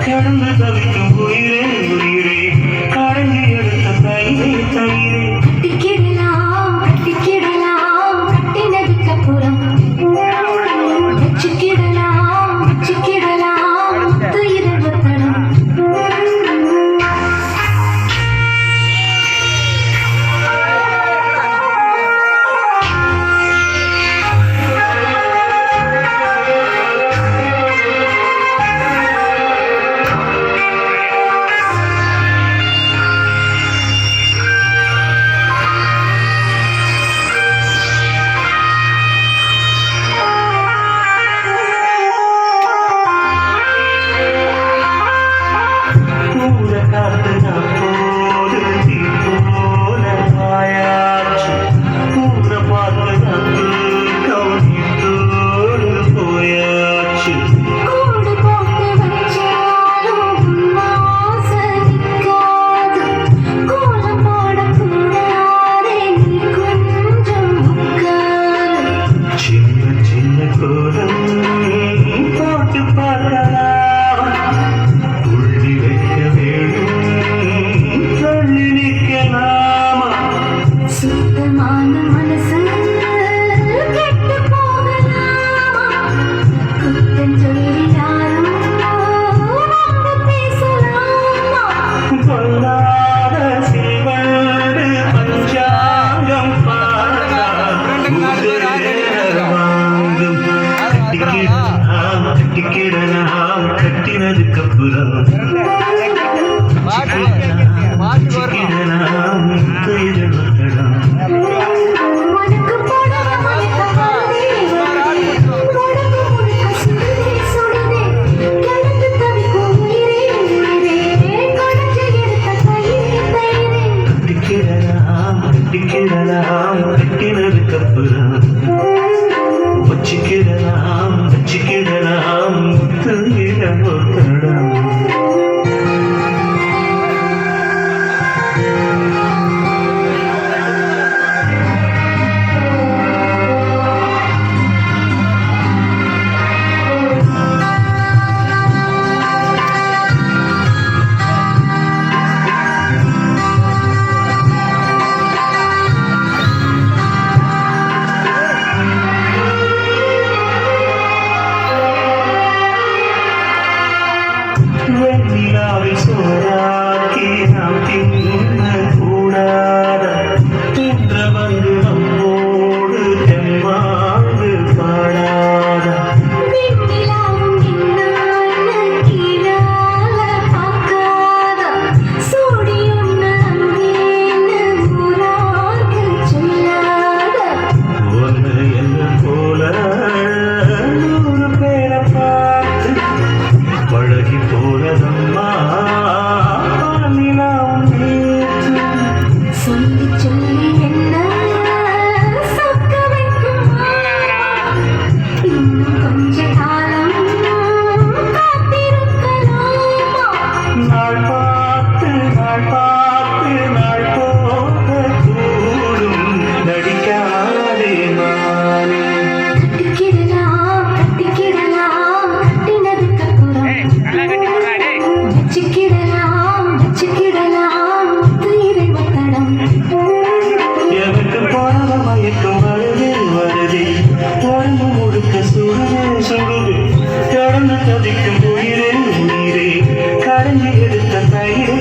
கடந்து தவிக்கும் உயிரே உயிரே கடந்து எடுத்த தயிரே தயிரே கட்டிக்கிடலாம் கட்டினதுக்கு அப்புறம் வச்சுக்கிடலாம் துயிரல் ஒத்தடம் கட்டினதுக்கு அப்புறம் கட்டினதுக்கு அப்புறம் வச்சுக்கிடலாம் துயிரல் ஒத்தடம் வெண்ணிலாவை சோறாக்கி நாம் தின்ன கூடாத தின்ற வந்து நம்மோடு தெம்மாங்கு பாடாத ஒன்று என்ன போல 100 பேரை பார்த்து பழகி போனதம்மா சொல்லி என்ன சொக்க வைக்குமா இன்னும் கொஞ்ச காலம் காத்திருக்கலாமா நாள் பார்த்து நாள் போக கூடும் நடிக்காதே மானே கட்டிக்கிடலாம் கட்டினதுக்கு அப்புறம் வச்சுக்கிடலாம் துயிரல் ஒத்தடம் எனக்கு போனவ மயக்கம் வருதே உடம்பு முழுக்க சுடுது கடந்து தவிக்கும் உயிரே உயிரே கடைஞ்சி எடுத்த தயிரே